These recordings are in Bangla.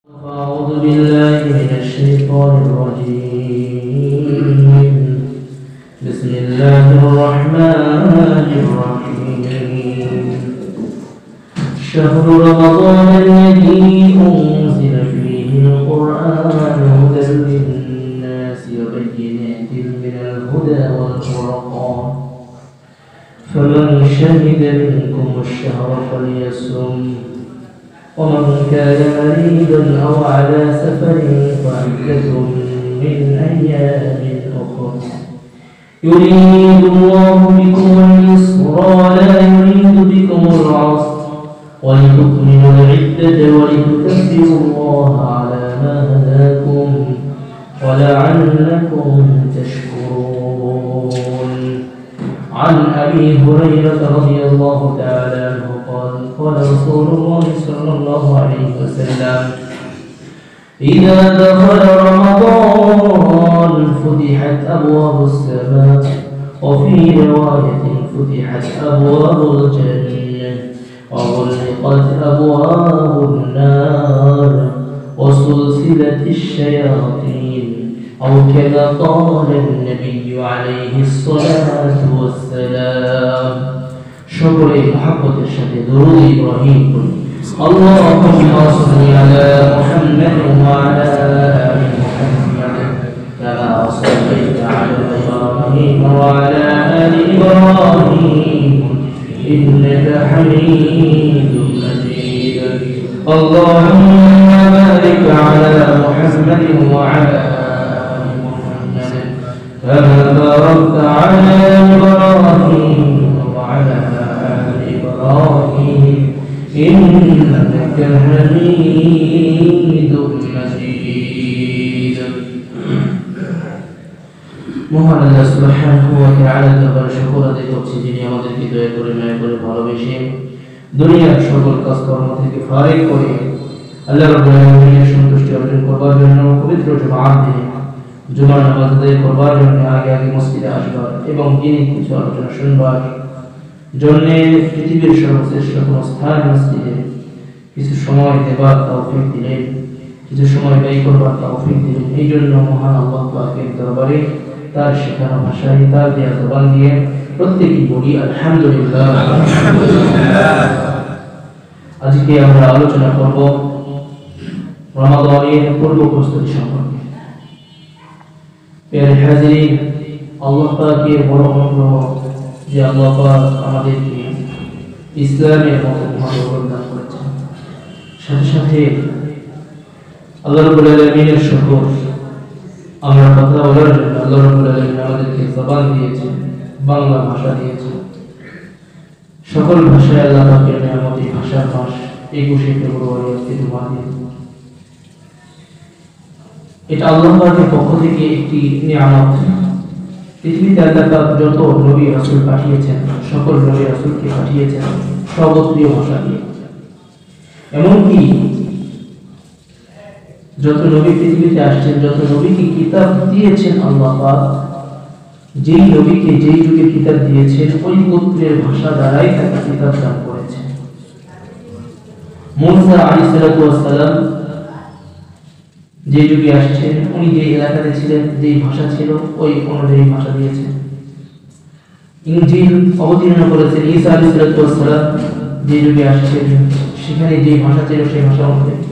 أعوذ بالله من الشيطان الرجيم. بسم الله الرحمن الرحيم. شهر رمضان الذي أنزل فيه القرآن هدى للناس وبينات من الهدى والفرقان فمن شهد منكم الشهر فليصم ومن كان مريضا أو على سفر فعدة من أيام أخر يريد الله بكم اليسر ولا يريد بكم العسر ولتكملوا العدة ولتكبروا الله على ما هداكم ولعلكم تشكرون. عن أبي هريرة رضي الله تعالى عنه قال رسول الله صلى الله عليه وسلم: إذا دخل رمضان فتحت أبواب السماء وفي رواية فتحت أبواب الجنة وغلقت أبواب النار وسلسلت الشياطين أو كما قال النبي عليه الصلاة والسلام. شكر محبة الشهد درود إبراهيم. اللهم صل على محمد وعلى آل محمد كما صليت على إبراهيم وعلى آل إبراهيم إنك حميد مجيد. اللهم بارك على محمد وعلى آل محمد كما باركت على إبراهيم وعلى آل إبراهيم إنك حميد مجيد. মহান আল্লাহ সুবহানাহু ওয়া তাআলা দরবারে শুকর আদায় করছি, যিনি আমাদেরকে দয়া করে মায়া করে ভালোবেসে দুনিয়ার সকল কাজকর্ম থেকে ফারিগ করে আল্লাহ রাব্বুল আলামিনের সন্তুষ্টি অর্জন করবার জন্য পবিত্র জুমার নামাজ আদায় করবার জন্য আগে মসজিদে আসবার এবং দিনের কিছু আলোচনা শুনবার জন্য পৃথিবীর সর্বশ্রেষ্ঠ কোন স্থান মসজিদে কিছু সময় দেবার তৌফিক দিলেন, কিছু সময় ব্যয় করবার তৌফিক দিলেন। এই জন্য মহান আল্লাহ পাকের দরবারে তার শেখানো ভাষায় তার দেয়া জবান দিয়ে প্রত্যেকেই বলি আলহামদুলিল্লাহ। আজকে আমরা আলোচনা করব রমাদানের পূর্ব প্রস্তুতি সম্পর্কে। প্রিয় হাজিরিন, আল্লাহ পাকের বড় অনুগ্রহ যে আল্লাহ পাক আমাদেরকে ইসলামের মতো মহান দান করেছেন, সাথে সাথে আল্লাহ রাব্বুল আলামিনের শুকর। আমরা কথা বলার জন্য আল্লাহ রাব্বুল আলামিন আমাদেরকে জবান দিয়েছেন, বাংলা ভাষা দিয়েছেন। সকল ভাষায় আল্লাহ পাকের নিয়ামত, ভাষার মাস 21 ফেব্রুয়ারি আজকে জুমার দিন। এটা আল্লাহ পাকের পক্ষ থেকে একটি নিয়ামত। পৃথিবীতে আল্লাহ পাক যত নবী রাসূল পাঠিয়েছেন, সকল নবী রাসূলকে পাঠিয়েছেন সর্বপ্রিয় ভাষা দিয়ে। এমনকি যত নবী পৃথিবীতে আসছেন, যত নবীকে কিতাব দিয়েছেন আল্লাহ পাক, যেই নবীকে যেই যুগে কিতাব দিয়েছেন ওই গোত্রের ভাষা দ্বারাই তাকে কিতাব দান করেছেন। মূসা আলাইহিস সালাম যে যুগে আসছেন, উনি যে এলাকাতে ছিলেন, যেই ভাষা ছিল ওই অনুযায়ী ভাষা দিয়েছেন। ইনজিল অবতীর্ণ করেছেন ঈসা আলাইহিস সালাম যে যুগে আসছেন, সেখানে যে ভাষা ছিল সেই ভাষা অনুযায়ী।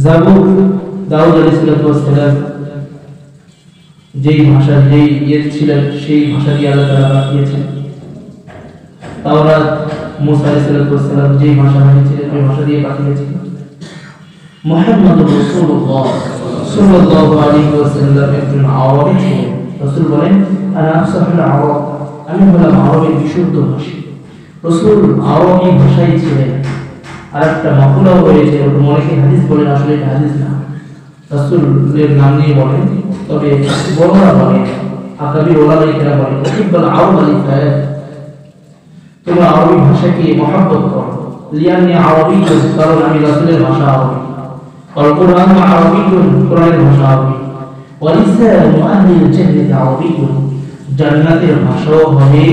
জাবুর দাউদ আলাইহিস সালাম যেই ভাষা যেই ছিলেন সেই ভাষা দিয়ে আল্লাহ তাআলা পাঠিয়েছেন। তাওরাত মুসা আলাইহিস সালাম যেই ভাষা ছিলেন ওই ভাষা দিয়ে পাঠিয়েছিলেন। মুহাম্মদুর রাসূলুল্লাহ সাল্লাল্লাহু আলাইহি ওয়াসাল্লাম একজন আরবী ছিলেন। রাসূল বলেন, আনা আফসাহুল আরব, আমি হলাম আরবের বিশুদ্ধ ভাষী। রাসূল আরবী ভাষায় ছিলেন। আরেকটা মাকুলাও হয়েছে, অনেকে হাদিস বলেন, আসলে এটা হাদিস না, রাসূলের নাম নিয়ে বলেন, তবে বড়রা বলেন, আকাবির ওলামায়ে কেরাম বলেন, ইকবাল আরব আলিফায়, তোমরা আরবী ভাষাকে মহব্বত করো। লিয়ান্নি আরবী, কারণ আমি রাসূলের ভাষা আরবী। والقرآن عربي، قرآن ভাষা আরবি। ولسان أهل الجنة عربي, জান্নাতের ভাষাও হবে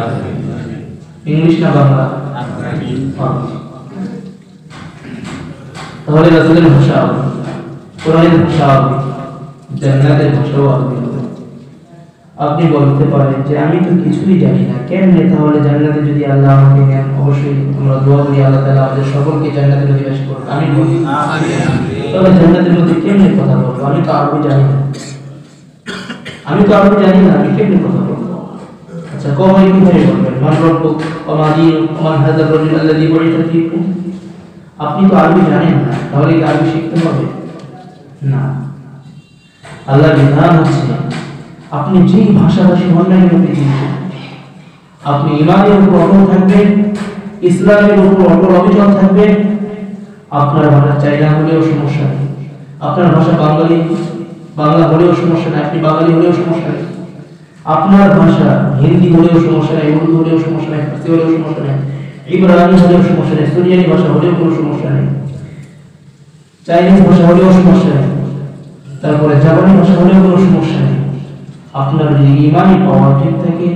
আরবি। ইংলিশ না বাংলা? তাহলে রাসূলের ভাষা আরবি, কোরআনের ভাষা আরবি, জান্নাতের ভাষাও আরবি হবে। আপনি বলতে পারেন যে আমি তো কিছুই জানি না, কেমনে তাহলে জান্নাতে যদি আল্লাহ আমাকে নেন? অবশ্যই আমরা দোয়া করি আল্লাহ তাআলা আমাদের সকলকে জান্নাতে অধিবাস করুন, আমিন বলি। তবে জান্নাতের মধ্যে কেমনে কথা বলবো? আমি তো আরবি জানি না, আমি কেমনে কথা বলবো? আচ্ছা, কবে কিভাবে বলবেন? মান রব্বুক ওয়া মা দীনুক ওয়া মান হাযা আর-রাজুল আল্লাযী বু'ইথা ফীকুম। আপনি তো আরবি জানেন না, তাহলে কি আরবি শিখতে হবে? না। আল্লাহর বিধান হচ্ছে আপনি যেই ভাষাভাষী হন না কেন পৃথিবীতে, আপনি ইমানের উপর অটল থাকবেন, ইসলামের উপর অটল অবিচল থাকবেন। আপনার ভাষা চাইনা হলেও সমস্যা নেই, আপনার ভাষা বাংলা হলেও সমস্যা নেই, আপনি বাঙালি হলেও সমস্যা নেই, আপনার ভাষা হিন্দি হলেও সমস্যা নেই, উর্দু হলেও সমস্যা নেই, ফার্সি হলেও সমস্যা নেই, ইব্রানি হলেও সমস্যা নেই, সুরিয়ানি ভাষা হলেও কোনো সমস্যা নেই, চাইনিজ ভাষা হলেও সমস্যা নেই, তারপরে জাপানি ভাষা হলেও কোনো সমস্যা নেই। আপনার যদি ঈমানি পাওয়ার ঠিক থাকে,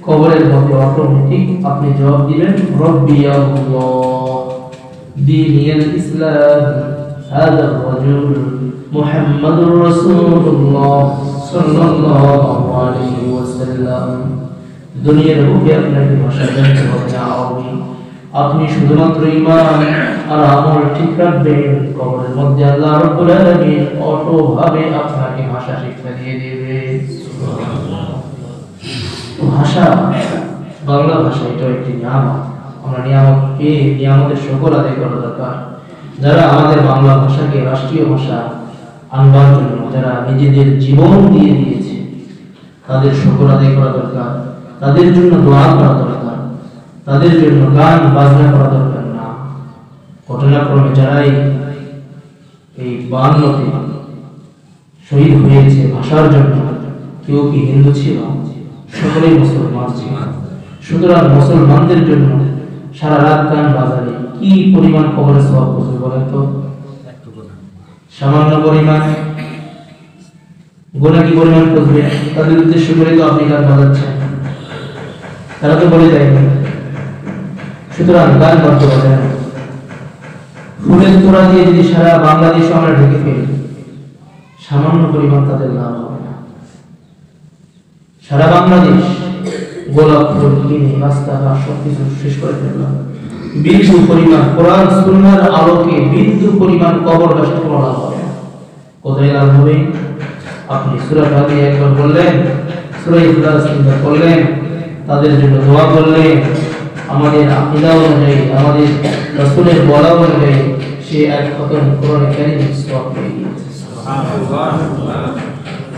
কবরের মধ্যে অটোমেটিক আপনি জবাব দিবেন রব্বি আল্লাহ দীনিল ইসলাম হাযা রাজুল মুহাম্মাদুর রাসূলুল্লাহ সাল্লাল্লাহু আলাইহি ওয়াসাল্লাম। দুনিয়ার বুকে আপনাকে ভাষা জানতে হবে না আরবি। আপনি শুধুমাত্র ঈমান আর আমল ঠিক রাখবেন, কবরের মধ্যে আল্লাহ রাব্বুল আলামিন অটোভাবে আপনাকে ভাষা শিক্ষা দিয়ে দেবে। ভাষা, বাংলা ভাষা এটা একটি নিয়ামত। আমরা নিয়ামত পেয়ে নিয়ামতের শুকর আদায় করা দরকার। যারা আমাদের বাংলা ভাষাকে রাষ্ট্রীয় ভাষা আনবার জন্য যারা নিজেদের জীবন দিয়ে দিয়েছে, তাদের শুকর আদায় করা দরকার, তাদের জন্য দোয়া করা দরকার, তাদের জন্য গান বাজনা করা দরকার না। ঘটনাক্রমে যারাই এই 52-তে শহীদ হয়েছে ভাষার জন্য, কেউ কি হিন্দু ছিল? সকলেই মুসলমান ছিল। সুতরাং মুসলমানদের জন্য সারা রাত গান বাজারে কি পরিমাণ কবরের সওয়াব করবে বলেন তো? সামান্য পরিমাণ গুনাহ কি পরিমাণ করবে? তাদের উদ্দেশ্য করে তো আপনি গান বাজাচ্ছেন, তারা তো বলে যায় না। সুতরাং গান বন্ধ করে না। ফুলের তোড়া দিয়ে যদি সারা বাংলাদেশ আমরা ঢেকে ফেলি, সামান্য পরিমাণ তাদের লাভ হবে না। সারা বাংলাদেশ গোলাপ ফুল কিনে রাস্তাঘাট সবকিছু শেষ করে ফেললাম, বিন্দু পরিমাণ কোরআন সুন্নাহর আলোকে বিন্দু পরিমাণ কবর গাছ কোনো লাভ হবে না। কোথায় লাভ হবে? আপনি সূরা ফাতিহা একবার বললেন, সূরা ইখলাস তিনবার পড়লেন, তাদের জন্য দোয়া করলেন, আমাদের আকীদা অনুযায়ী, আমাদের রাসূলের বলা অনুযায়ী সে এক খতম কোরআন কারীমের সওয়াব পেয়ে গিয়েছে। সুবহানাল্লাহ।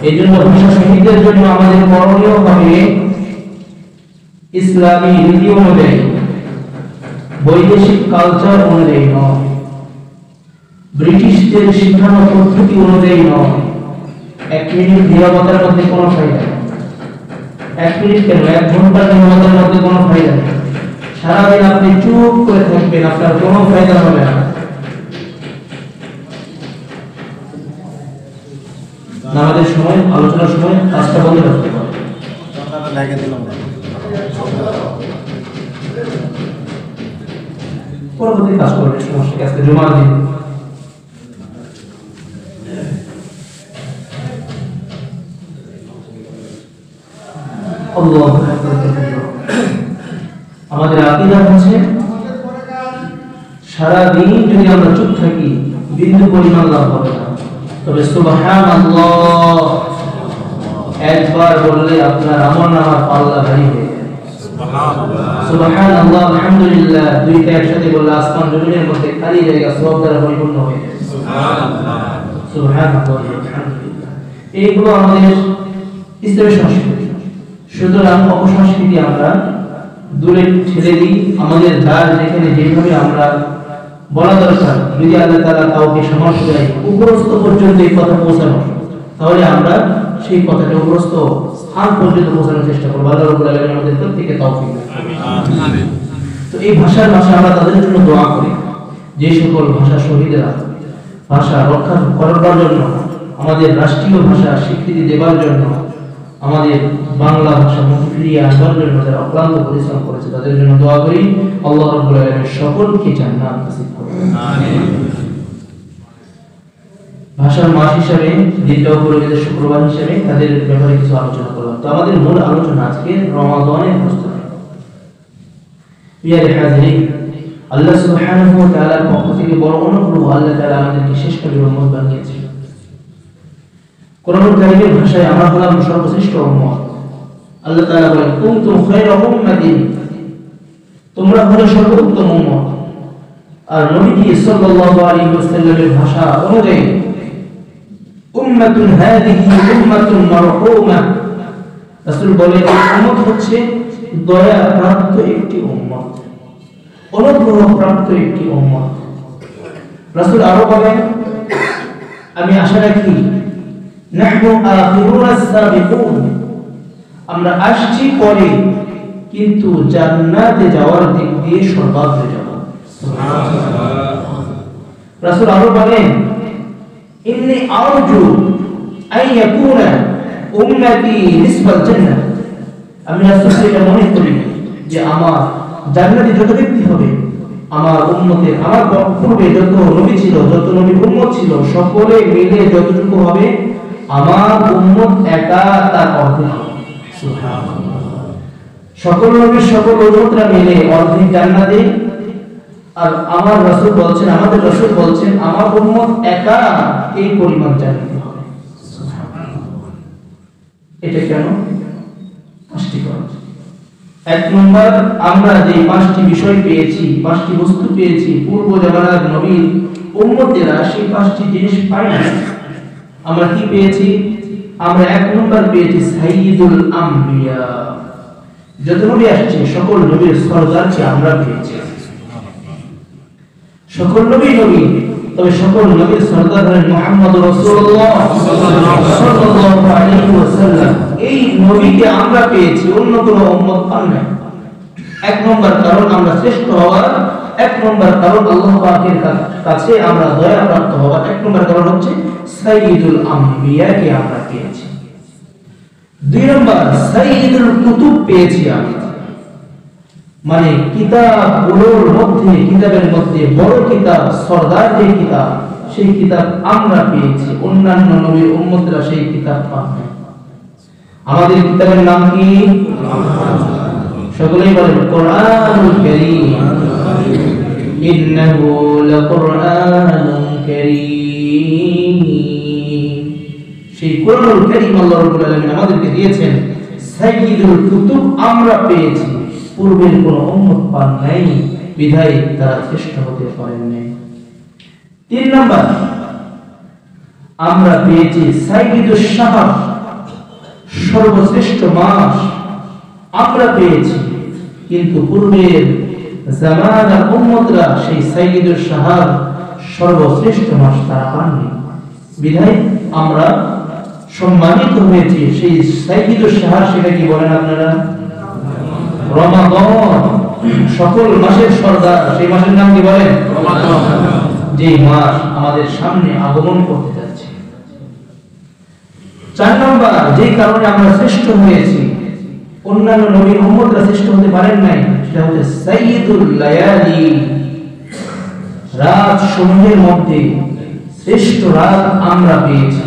এই জন্য ভাষা শহীদদের জন্য আমাদের করণীয় হবে ইসলামী রীতি অনুযায়ী, বৈদেশিক কালচার অনুযায়ী নয়, ব্রিটিশদের শিক্ষানো পদ্ধতি অনুযায়ী নয়। 1 মিনিট নীরবতার মধ্যে কোনো ফায়দা নেই। 1 মিনিট কেন, 1 ঘন্টা নীরবতার মধ্যে কোনো ফায়দা নেই। সারাদিন আপনি চুপ করে থাকবেন, আপনার কোনো ফায়দা হবে না। আমাদের সময়, আলোচনার সময় কাজটা বন্ধ রাখতে হবে। পরবর্তী কাজ করবে, সমস্যা কি? আজকে জুমার দিন, আমাদের আকীদা হচ্ছে সারা দিন যদি আমরা চুপ থাকি বিন্দু পরিমাণ লাভ হবে না। তবে সুবহানাল্লাহ একবার বললে আপনার আমলনামার পাল্লা ভারী হয়ে যাবে। সুবহানাল্লাহ আলহামদুলিল্লাহ দুইটা একসাথে বললে আসমান জমিনের মধ্যে খালি জায়গা সওয়াব দ্বারা পরিপূর্ণ হয়ে যাবে। সুবহানাল্লাহ সুবহানাল্লাহ আলহামদুলিল্লাহ। এইগুলো আমাদের ইসলামের সংস্কৃতি। সুতরাং অপসংস্কৃতি আমরা দূরে ঠেলে দিই। আমাদের যার যেখানে যেভাবে আমরা বলা দরকার, যদি আল্লাহ তাআলা কাউকে সামর্থ্য দেয় উপরস্থ পর্যন্ত এই কথা পৌঁছানো, তাহলে আমরা সেই কথাটা উপরস্থ স্থান পর্যন্ত পৌঁছানোর চেষ্টা করব। আল্লাহ রাব্বুল আলামিন আমাদের প্রত্যেককে তৌফিক দান করুন। আমিন। তো এই ভাষা আমরা তাদের জন্য দোয়া করি, যে সকল ভাষা শহীদরা ভাষা রক্ষা করার জন্য, আমাদের রাষ্ট্রীয় ভাষা স্বীকৃতি দেওয়ার জন্য, আমাদের বাংলা ভাষা মুখে ফিরিয়ে আনবার জন্য যারা অক্লান্ত পরিশ্রম করেছে, তাদের জন্য দোয়া করি আল্লাহ রাব্বুল আলামিন সকলকে জান্নাত নসিব করুন। আমিন। ভাষার মাস হিসাবে দিনটাও পড়ে গেছে শুক্রবার হিসাবে, তাদের ব্যাপারে কিছু আলোচনা করলাম। তো আমাদের মূল আলোচনা আজকে রমাদানের প্রস্তুতি। প্রিয় হাজিরিন, আল্লাহ সুবহানাহু ওয়া তাআলার পক্ষ থেকে বড় অনুগ্রহ, আল্লাহ তাআলা আমাদেরকে শেষকালের উম্মত বানিয়েছেন। কোরআনুল কারীমের ভাষায় আমরা হলাম সর্বশ্রেষ্ঠ উম্মত। আল্লাহ তাআলা বলেন, কুনতুম খায়রা উম্মাতিন, তোমরা হলে সর্বোত্তম উম্মত। আর নবীজি সাল্লাল্লাহু আলাইহি ওয়াসাল্লামের ভাষা অনুযায়ী উম্মাতুন হাদিহি উম্মাতুন মারহুমা, রাসূল বলেন উম্মত হচ্ছে দয়া প্রাপ্ত একটি উম্মত, অনুগ্রহ প্রাপ্ত একটি উম্মত। রাসূল আরো বলেন, আমি আশা রাখি নাহনু আখিরুনাস সাবিকুন, আমরা আসছি পরে কিন্তু জান্নাতে যাওয়ার দিক দিয়ে সর্বাগ্রে যাব। সুবহানাল্লাহ। রাসূল আরো বলেন, ইন্নী আরজু আন ইয়াকুনা উম্মতি নিসফাল জান্নাহ, আমি রাসূল এটা মনে করি যে আমার জান্নাতে যত ব্যক্তি হবে, আমার উম্মতের, আমার পূর্বে যত নবী ছিল, যত নবীর উম্মত ছিল, সকলে মিলে যতটুকু হবে আমার উম্মত একা তার অর্ধেক হবে। সুবহানাল্লাহ। সকল নবীর সকল উম্মতরা মিলে অর্ধেক জান্নাতে, আর আমার রাসূল বলছেন, আমাদের রাসূল বলছেন আমার উম্মত একা এই পরিমাণ জান্নাতে হবে। সুবহানাল্লাহ। এটা কেন? পাঁচটি কারণ। এক নম্বর, আমরা যে পাঁচটি বিষয় পেয়েছি, পাঁচটি বস্তু পেয়েছি, পূর্ব জামানার নবীর উম্মতেরা সেই পাঁচটি জিনিস পায় না। আমরা কি পেয়েছি? আমরা এক নম্বর পেয়েছি সাইয়্যিদুল আম্বিয়া, যত নবী আসছে সকল নবীর সরদারকে আমরা পেয়েছি। সকল নবী নবী, তবে সকল নবীর সরদার হলেন মুহাম্মদ রাসূলুল্লাহ সাল্লাল্লাহু আলাইহি ওয়াসাল্লাম। এই নবীকে আমরা পেয়েছি, অন্য কোনো উম্মত পান না। এক নম্বর কারণ আমরা শ্রেষ্ঠ হওয়ার, এক নম্বর কারণ আল্লাহ পাকের কাছে আমরা দয়া প্রাপ্ত হওয়ার, এক নম্বর কারণ হচ্ছে সাইয়্যিদুল আম্বিয়াকে আমরা পেয়েছি। দুই নম্বর, সাইয়্যিদুল কুতুব পেয়েছি আমরা, মানে কিতাবগুলোর মধ্যে, কিতাবের মধ্যে বড় কিতাব, সরদার যে কিতাব, সেই কিতাব আমরা পেয়েছি, অন্যান্য নবীর উম্মতরা সেই কিতাব পান না। আমাদের কিতাবের নাম কি? সকলেই বলেন কোরআনুল কারীম, ইন্নাহু লাকুরআনুন কারীম। সেই কোরআনুল কারীম আল্লাহ রাব্বুল আলামিন আমাদেরকে দিয়েছেন। সাইয়্যিদুল কুতুব আমরা পেয়েছি, পূর্বের কোন উম্মত পান নাই, বিধায় তারা শ্রেষ্ঠ হতে পারেন নাই। তিন নম্বর, আমরা পেয়েছি সাইয়্যিদুশ শাহর, সর্বশ্রেষ্ঠ মাস আমরা পেয়েছি, কিন্তু পূর্বের জামানার উম্মতরা সেই সাইয়্যিদুশ শাহর, সর্বশ্রেষ্ঠ মাস তারা পাননি, বিধায় আমরা সম্মানিত হয়েছি। সেই সাইয়্যিদুশ শাহর, সেটা কি বলেন আপনারা? রমাদান, সকল মাসের সরদার, সেই মাসের নাম কি বলেন? রমাদান, যে মাস আমাদের সামনে আগমন করতে যাচ্ছে। চার নম্বর, যে কারণে আমরা শ্রেষ্ঠ হয়েছি, অন্যান্য নবীর উম্মতরা শ্রেষ্ঠ হতে পারেন নাই, সেটা হচ্ছে সাইয়্যিদুল লায়ালি, রাত সমূহের মধ্যে শ্রেষ্ঠ রাত আমরা পেয়েছি।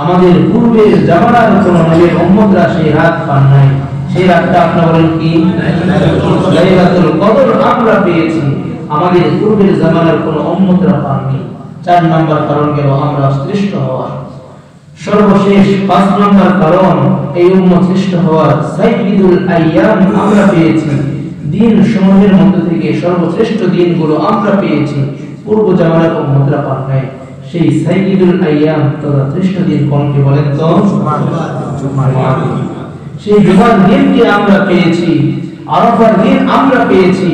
আমাদের পূর্বের জামানার কোন নবীর উম্মতরা সেই রাত পান নাই। সেই রাতটা আপনারা বলেন কি? লাইলাতুল কদর আমরা পেয়েছি, আমাদের পূর্বের জামানার কোন উম্মতরা পাননি। চার নম্বর কারণ গেল আমরা শ্রেষ্ঠ হওয়ার। সর্বশেষ পাঁচ নম্বর কারণ, এই উম্মত শ্রেষ্ঠ হওয়ার, সাইয়্যিদুল আইয়াম আমরা পেয়েছি। দিন সমূহের মধ্য থেকে সর্বশ্রেষ্ঠ দিনগুলো আমরা পেয়েছি, পূর্ব জামানার উম্মতরা পান নাই। সেই সাইয়্যিদুল আইয়াম তথা শ্রেষ্ঠ দিন কোনকে বলেন তো? জুমআ। সেই জুমার দিনকে আমরা পেয়েছি, আরাফার দিন আমরা পেয়েছি,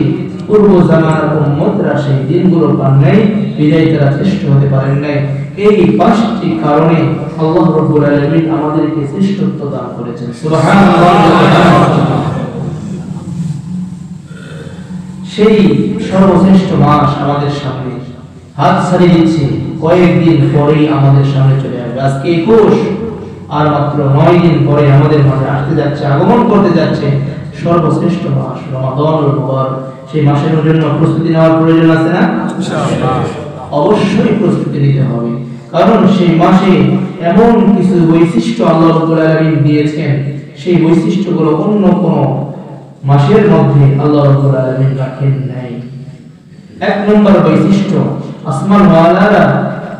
পূর্ব জামানার উম্মতরা সেই দিনগুলো পান নাই, বিদায় তারা শ্রেষ্ঠ হতে পারেন নাই। এই পাঁচটি কারণে আল্লাহ রাব্বুল আলামিন আমাদেরকে শ্রেষ্ঠত্ব দান করেছেন। সুবহানাল্লাহ। সেই সর্বশ্রেষ্ঠ মাস আমাদের সামনে হাত ছাড়িয়ে দিচ্ছে, কয়েকদিন পরেই আমাদের সামনে চলে আসবে। আজকে 21, আর মাত্র 9 দিন পরে আমাদের মাঝে আসতে যাচ্ছে, আগমন করতে যাচ্ছে সর্বশ্রেষ্ঠ মাস রমাদানুল মুবারক। সেই মাসের জন্য প্রস্তুতি নেওয়ার প্রয়োজন আছে না? ইনশাআল্লাহ, অবশ্যই প্রস্তুতি নিতে হবে। কারণ সেই মাসে এমন কিছু বৈশিষ্ট্য আল্লাহ রাব্বুল আলামিন দিয়েছেন, সেই বৈশিষ্ট্যগুলো অন্য কোন মাসের মধ্যে আল্লাহ রাব্বুল আলামিন রাখেন নাই। এক নম্বর বৈশিষ্ট্য, আসমানওয়ালারা,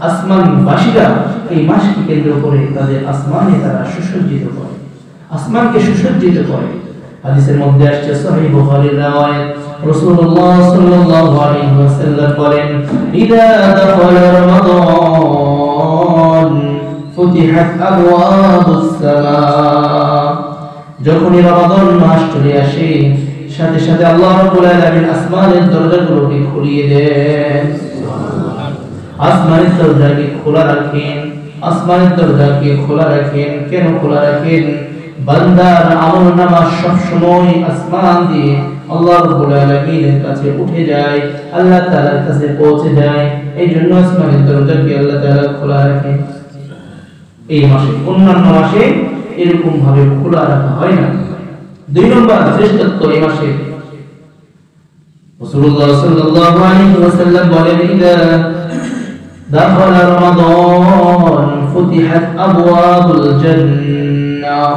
আসমানবাসীরা এই মাসকে কেন্দ্র করে তাদের আসমানে তারা সুসজ্জিত করে, আসমানকে সুসজ্জিত করে। হাদিসের মধ্যে আসছে, সহিহ বুখারীর রাওয়ায়াত, রাসূলুল্লাহ সাল্লাল্লাহু আলাইহি ওয়াসাল্লাম বলেন, ইযা দাখালা রমাদান ফুতিহাত আবওয়াবুস সামা, যখন রমাদান মাস চলে আসে সাথে সাথে আল্লাহ রাব্বুল আলামিন আসমানের দরজাগুলোকে খুলিয়ে দেন। আসমানের দরজাকে খোলা রাখেন, আসমানের দরজাকে খোলা রাখেন। কেন খোলা রাখেন? বান্দার আমলনামা সব সময় আসমান দিয়ে আল্লাহ রাব্বুল আলামিনের কাছে উঠে যায়, আল্লাহ তাআলার কাছে পৌঁছে যায়। এই জন্য আসমানের দরজাকে আল্লাহ তাআলা খোলা রাখেন এই মাসে। অন্যান্য মাসে এরকম ভাবে খোলা রাখা হয় না। দুই নম্বর শ্রেষ্ঠত্ব এই মাসে, রাসূলুল্লাহ সাল্লাল্লাহু আলাইহি ওয়াসাল্লাম বলেন, ইদা দাখালা রমাদান ফুতিহাত আবওয়াবুল জান্নাহ,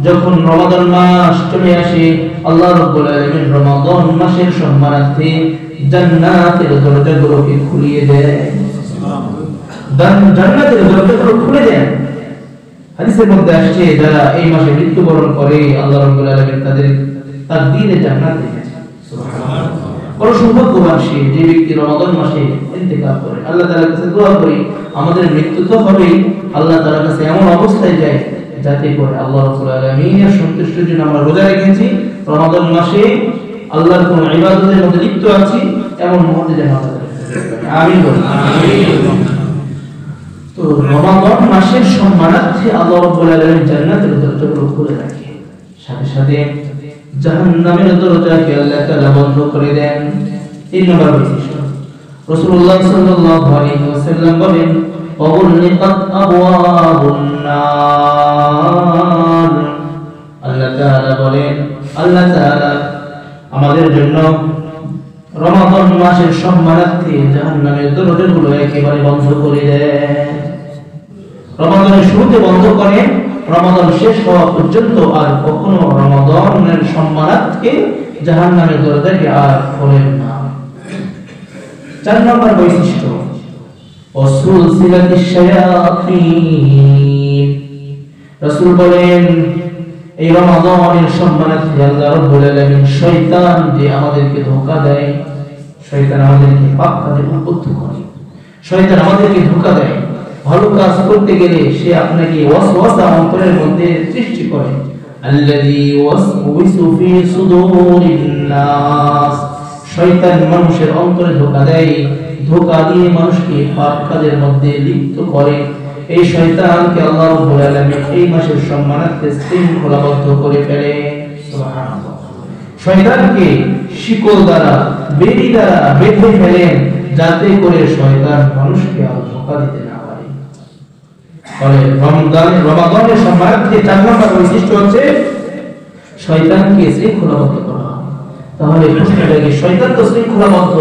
যখন রমাদান মাস চলে আসে আল্লাহ রাব্বুল আলামিন রমাদান মাসের সম্মানার্থে জান্নাতের দরজাগুলোকে খুলিয়ে দেন। জান্নাতের দরজাগুলো খুলে দেন। হাদিসের মধ্যে আসছে, যারা এই মাসে মৃত্যুবরণ করে আল্লাহ রাব্বুল আলামিন তাদের তাকদীরে জান্নাত লিখেছেন। সুবহানাল্লাহ। বড় সৌভাগ্যবান সে যে ব্যক্তি রমাদান মাসে ইন্তেকাল করে। আল্লাহ তাআলার কাছে দোয়া করি আমাদের মৃত্যু তো হবেই, আল্লাহ তাআলার কাছে এমন অবস্থায় যায় যাতে করে আল্লাহ রাব্বুল আলামিনের সন্তুষ্টির জন্য আমরা রোজা রেখেছি, রমাদান মাসে আল্লাহর কোন ইবাদতের মধ্যে লিপ্ত আছি, এমন মুহূর্তে যেন আল্লাহ তাআলা আমিন বলি। তো রমাদান মাসের সম্মানার্থে আল্লাহ রাব্বুল আলামিন জান্নাতের দরজাগুলো খুলে রাখেন, সাথে সাথে জাহান্নামের দরজাকে আল্লাহ তাআলা বন্ধ করে দেন। তিন নম্বর বৈশিষ্ট্য, রাসূলুল্লাহ সাল্লাল্লাহু আলাইহি ওয়াসাল্লাম বলেন, ওয়াগুলিকাত আবওয়াবুন নার, আল্লাহ তাআলা বলেন, আল্লাহ তাআলা আমাদের জন্য রমাদান মাসের সম্মানার্থে জাহান্নামের দরজাগুলো একেবারে বন্ধ করে দেন। রমাদানের শুরুতে বন্ধ করেন, রমাদান শেষ হওয়া পর্যন্ত আর কখনো রমাদানের সম্মানার্থে জাহান্নামের দরজাকে আর খোলেন না। চার নম্বর বৈশিষ্ট্য, ওয়াসুলসিলাতিশ শায়াতিন, রাসূল বলেন এই রমাদানের সম্মানার্থে আল্লাহ রাব্বুল আলামিন শয়তান যে আমাদেরকে ধোঁকা দেয়, শয়তান আমাদেরকে পাপ কাজে উদ্বুদ্ধ করে, শয়তান আমাদেরকে ধোঁকা দেয়। ভালো কাজ করতে গেলে সে আপনাকে ওয়াসওয়াসা অন্তরের মধ্যে সৃষ্টি করে। আল্লাযী ওয়াসওয়াসু ফি সুদুরিন নাস, শয়তান মানুষের অন্তরে ধোঁকা দেয়, ধোঁকা দিয়ে মানুষকে পাপ কাজের মধ্যে লিপ্ত করে। এই শয়তানকে আল্লাহ রাব্বুল আলামিন এই মাসের সম্মানার্থে শৃঙ্খলাবদ্ধ করে ফেলে। সুবহানাল্লাহ। শয়তানকে শিকল দ্বারা, বেড়ি দ্বারা বেঁধে ফেলেন যাতে করে শয়তান মানুষকে আর ধোঁকা দিতে না পারে। ফলে রমাদানের সম্মানার্থে চার নম্বর বৈশিষ্ট্য হচ্ছে শয়তানকে শৃঙ্খলাবদ্ধ করা। তাহলে প্রশ্ন জাগে, শয়তান তো শৃঙ্খলাবদ্ধ,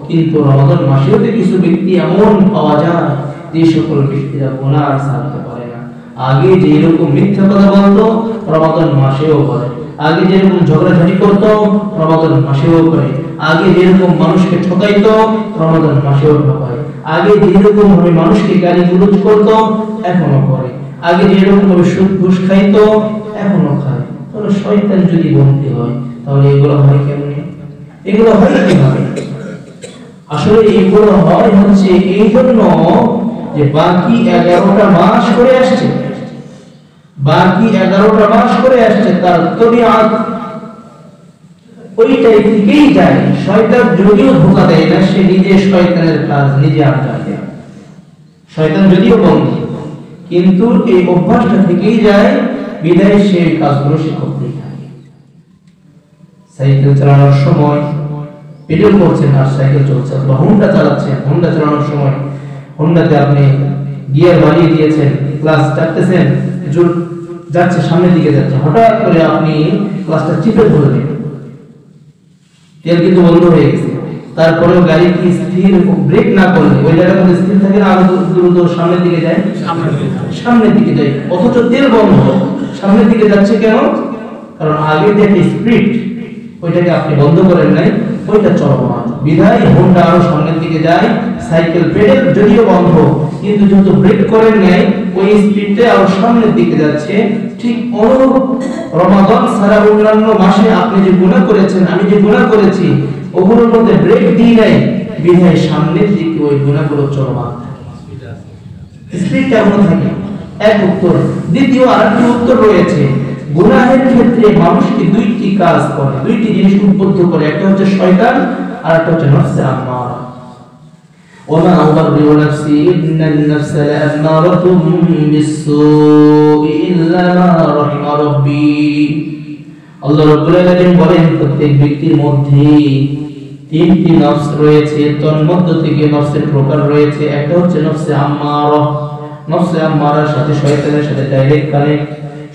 কিন্তু রমাদান মাসেও তো কিছু ব্যক্তি এমন পাওয়া যায় যে সকল ব্যক্তিরা গুনাহ ছাড়তে পারে না। আগে যে এরকম মিথ্যা কথা বলতো রমাদান মাসেও করে, আগে যেরকম ঝগড়াঝাটি করতো রমাদান মাসেও করে, আগে যেরকম মানুষকে ঠকাইতো রমাদান মাসেও ঠকায়, আগে যেরকম ভাবে মানুষকে গালিগালাজ করতো এখনো করে, আগে যেরকম ভাবে সুদ ঘুষ খাইতো এখনো খায়। তাহলে শয়তান যদি বন্দী হয় তাহলে এগুলো হয় কেমনে? এগুলো হয় কিভাবে? আসলে এগুলো হয় হচ্ছে এই জন্য যে বাকি 11টা মাস করে আসছে, বাকি 11টা মাস করে আসছে, তার তবিআত ওইটাই থেকেই যায়। শয়তান যদিও ধোঁকা দেয় না, সে নিজে শয়তানের কাজ নিজে আঞ্জাম দেয়। শয়তান যদিও বন্দী, কিন্তু এই অভ্যাসটা থেকেই যায়, বিদায় সে কাজগুলো সে করতেই থাকে। সাইকেল চালানোর সময় পেডেল করছেন আর সাইকেল চলছে, অথবা হোন্ডা চালাচ্ছেন, হোন্ডা চালানোর সময় হোন্ডাতে আপনি গিয়ার বাড়িয়ে দিয়েছেন, ক্লাস চাপতেছেন, যাচ্ছে সামনের দিকে যাচ্ছে, হঠাৎ করে আপনি ক্লাসটা চিপে ধরলেন, তেল কিন্তু বন্ধ হয়ে গেছে, তারপরেও গাড়ি কি স্থির ব্রেক না করলে ওই জায়গার মধ্যে স্থির থাকে না, আরো দ্রুত সামনের দিকে যায়, সামনের দিকে যায়, অথচ তেল বন্ধ, সামনের দিকে যাচ্ছে কেন? কারণ আগে থেকে স্পিড ওইটাকে আপনি বন্ধ করেন নাই, ওইটা চলমান বিধায় হোন্ডা আরো সামনের দিকে যায়। সাইকেল পেডেল যদিও বন্ধ, কিন্তু যেহেতু ব্রেক করেন নাই ওই স্পিডে আরো সামনের দিকে যাচ্ছে। ঠিক অনুরূপ রমাদান ছাড়া অন্যান্য মাসে আপনি যে গুনাহ করেছেন, আমি যে গুনাহ করেছি, ওগুলোর মধ্যে ব্রেক দিই নাই বিধায় সামনের দিকে ওই গুনাহগুলো চলমান থাকে, স্পিড কেমন থাকে? এক উত্তর। দ্বিতীয় আরেকটি উত্তর রয়েছে, গুনাহের ক্ষেত্রে মানুষকে দুইটি কাজ করে, দুইটি জিনিস উদ্বুদ্ধ করে, একটা হচ্ছে শয়তান আর একটা হচ্ছে নফসে আম্মারা। ওমা উবাররিউ নাফসি ইন্নান নাফসা লাআমারাতুম বিসসুই ইল্লা মা রাহিমা রাব্বি। আল্লাহ রাব্বুল আলামিন বলেন, প্রত্যেক ব্যক্তির মধ্যে তিনটি নফস রয়েছে, তন্মধ্য থেকে নফসের প্রকার রয়েছে। একটা হচ্ছে নফসে আম্মারা, নফসে আম্মারার সাথে শয়তানের সাথে ডাইরেক্ট কানেক্ট।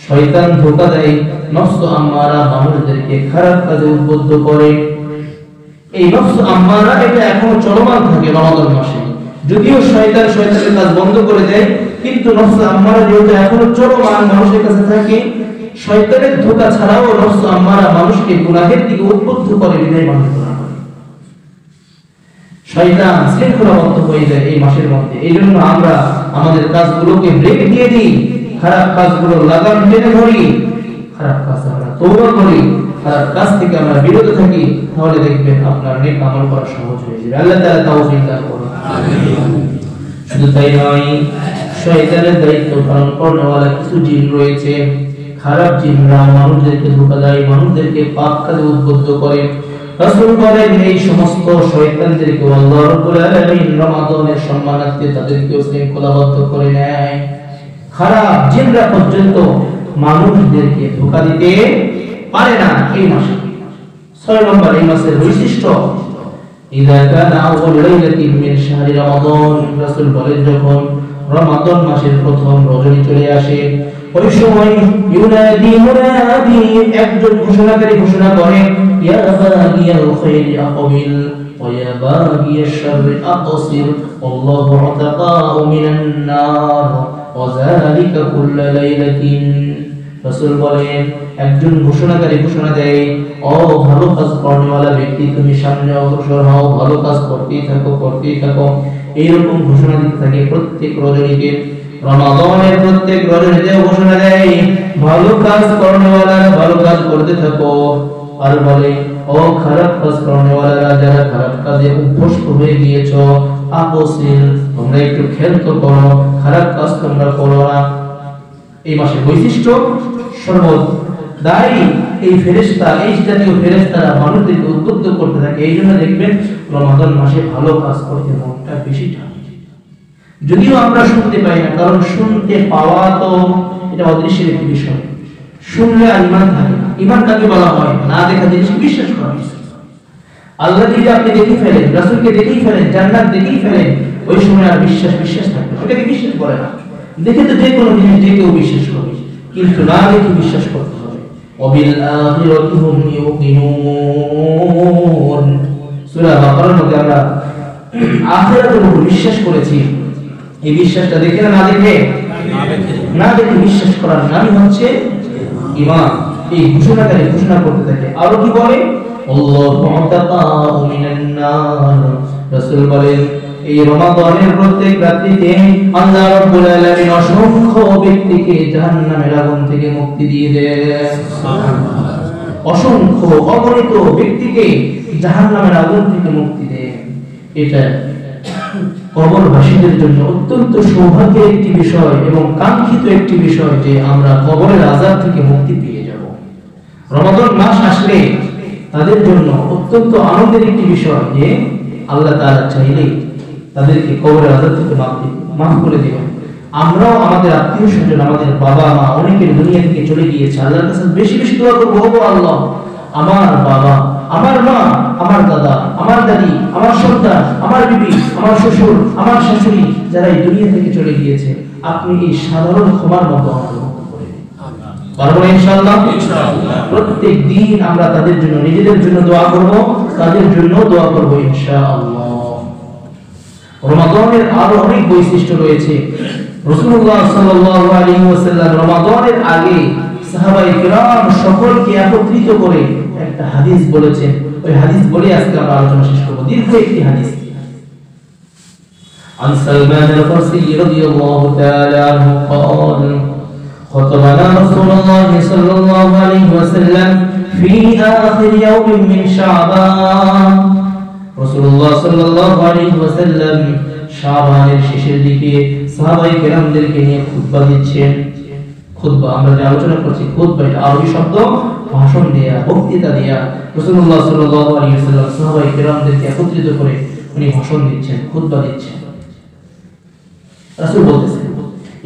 শয়তান ধোঁকা দেয়, নফস আম্মারা মানুষদেরকে খারাপ কাজে উদ্বুদ্ধ করে। এই নফস আম্মারা এটা এখনো চলমান থাকে রমাদান মাসে, যদিও শয়তানের কাজ বন্ধ করে দেয়, কিন্তু নফস আম্মারা যেহেতু এখনো চলমান মানুষের কাছে থাকে, শয়তানের ধোঁকা ছাড়াও নফস আম্মারা মানুষকে গুনাহের দিকে উদ্বুদ্ধ করে, বিধায় মানুষ গুনাহ করে। শয়তান শৃঙ্খলাবদ্ধ হয়ে যায় এই মাসের মধ্যে। এই জন্য আমরা আমাদের কাজগুলোকে ব্রেক দিয়ে দিই, খারাপ কাজগুলো লাগাম টেনে ধরি, খারাপ কাজ আমরা তওবা করি, খারাপ কাজ থেকে আমরা বিরত থাকি, তাহলে দেখবেন আপনার নেক আমল করা সহজ হয়ে যাবে। আল্লাহ তাআলা তৌফিক দান করুন। আমিন। শুধু তাই নয়, শয়তানের দায়িত্ব পালন করার কিছু জিন রয়েছে, খারাপ জিনরা মানুষদেরকে ধোঁকা দেয়, মানুষদেরকে পাপ কাজে উদ্বুদ্ধ করে। রাসূল বলেন, এই সমস্ত শয়তানদেরকে আল্লাহ রাব্বুল আলামিন রমাদানের সম্মানার্থে তাদেরকে শৃঙ্খলাবদ্ধ করে নেয়। খারাপ জিনরা পর্যন্ত মানুষদেরকে ধোঁকা দিতে পারে না এই মাসে। 6 নম্বর এই মাসের বৈশিষ্ট্য, ইযা কানা আউয়ালু লাইলাতিন মিন শাহরি রমাদান, রাসূল বলেন যখন রমাদান মাসের প্রথম রজনী চলে আসে, ওই সময় ইউনাদি মুনাদি, একজন ঘোষণাকারী ঘোষণা করে, ইয়া বাগিয়াল খায়রি আকবিল ওয়া ইয়া বাগিয়াশ শাররি আকসির, আল্লাহু আতাকাউ মিনান নার ওয়া যালিকা কুল্লা লাইলাতিন। রাসূল বলেন, একজন ঘোষণাকারী ঘোষণা দেয়, ও ভালো কাজ করেওয়ালা ব্যক্তি, তুমি সামনে অগ্রসর হও, ভালো কাজ করতেই থাকো, করতেই থাকো। এইরকম ঘোষণা দিতে থাকে প্রত্যেক রজনীতে। রমাদানের প্রত্যেক রজনীতে ঘোষণা দেয়, ভালো কাজ করেওয়ালা ভালো কাজ করতে থাকো। আর বলে, ও খারাপ কাজ করেওয়ালারা, যারা খারাপ কাজে অভ্যস্ত হয়ে গিয়েছো, আপসিল, তোমরা একটু খেয়াল তো করো, খারাপ কাজ তোমরা করো না। এই মাসের বৈশিষ্ট্য, সর্বদাই এই ফেরেশতা, এই জাতীয় ফেরেশতারা মানুষদেরকে উদ্বুদ্ধ করতে থাকে। এই জন্য দেখবেন রমাদান মাসে ভালো কাজ করতে মনটা বেশি টানে, যদিও আমরা শুনতে পাই না, কারণ শুনতে পাওয়া তো এটা অদৃশ্যের একটি বিষয়। শুনলে আর ঈমান থাকে না। ঈমান কাকে বলা হয়? না দেখা জিনিসকে বিশ্বাস করা। আল্লাহকে যদি আপনি দেখে ফেলেন, রাসূলকে দেখেই ফেলেন, জান্নাত দেখেই ফেলেন, ওই সময় আর বিশ্বাস থাকে না, ওটাকে বিশ্বাস করে না। দেখে তো যে কোনো জিনিস যে কেউ বিশ্বাস করে, কিন্তু না দেখে বিশ্বাস করতে হবে। ওয়াবিল আখিরাতি হুম ইউকিনুন, সূরা বাকারার মধ্যে আমরা আখিরাতের উপর বিশ্বাস করেছি। এই বিশ্বাসটা দেখে না দেখে? না দেখে বিশ্বাস করার নামই হচ্ছে ঈমান। এই ঘোষণাকারী ঘোষণা করতে থাকে। আর কি বলে? আল্লাহু আতাকাউ মিনান নার, রাসূল বলেন, এই রমাদানের প্রত্যেক রাত্রিতে আল্লাহ রাব্বুল আলামিন অসংখ্য ব্যক্তিকে জাহান্নামের আগুন থেকে মুক্তি দিয়ে দেন। সুবহানাল্লাহ। অসংখ্য অগণিত ব্যক্তিকে জাহান্নামের আগুন থেকে মুক্তি দেন। এটা কবরবাসীদের জন্য অত্যন্ত সৌভাগ্যের একটি বিষয় এবং কাঙ্ক্ষিত একটি বিষয় যে আমরা কবরের আযাব থেকে মুক্তি পেয়ে যাব। রমাদান মাস আসলে তাদের জন্য অত্যন্ত আনন্দের একটি বিষয় যে আল্লাহ তাআলা চাইলে তাদেরকে কবরের আযাব থেকে মাফ করে দিবেন। আমরাও আমাদের আত্মীয়-স্বজন, আমাদের বাবা মা অনেকের দুনিয়া থেকে চলে গিয়েছে, আল্লাহর কাছে বেশি বেশি দোয়া করব, ওগো আল্লাহ, আমার বাবা, আমার মা, আমার দাদা, আমার দাদি, আমার সন্তান, আমার বিবি, আমার শ্বশুর, আমার শাশুড়ি, যারা এই দুনিয়া থেকে চলে গিয়েছে, আপনি এই সাধারণ ক্ষমার মতো আমাদের মত করে দিন। পারবো ইনশাআল্লাহ। প্রত্যেক দিন আমরা তাদের জন্য, নিজেদের জন্য দোয়া করব। তাদের জন্য দোয়া করব ইনশাআল্লাহ। রমাদানের আরো অনেক বৈশিষ্ট্য রয়েছে। রাসূলুল্লাহ সাল্লাল্লাহু আলাইহি ওয়াসাল্লাম রমাদানের আগে সাহাবায়ে কিরাম সকলকে একত্রিত করে একটা হাদিস বলেছেন। ওই হাদিস বলে আজকে আমরা আলোচনা শেষ করব। দীর্ঘ একটি হাদিস। عن سلمان الفارسي رضي الله تعالى عنه قال خطبنا رسول الله صلى الله عليه وسلم في آخر يوم من شعبان রাসূলুল্লাহ সাল্লাল্লাহু আলাইহি ওয়াসাল্লাম শাবানের শেষের দিকে সাহাবায়ে কেরামদেরকে নিয়ে খুতবা দিচ্ছেন। খুতবা আমরা যে আলোচনা করছি, খুতবা এটা আরবি শব্দ, ভাষণ দেয়া, বক্তৃতা দেয়া। রাসূলুল্লাহ সাল্লাল্লাহু আলাইহি ওয়াসাল্লাম সাহাবায়ে কেরামদেরকে একত্রিত করে উনি ভাষণ দিচ্ছেন, খুতবা দিচ্ছেন। রাসূল বলতেছেন,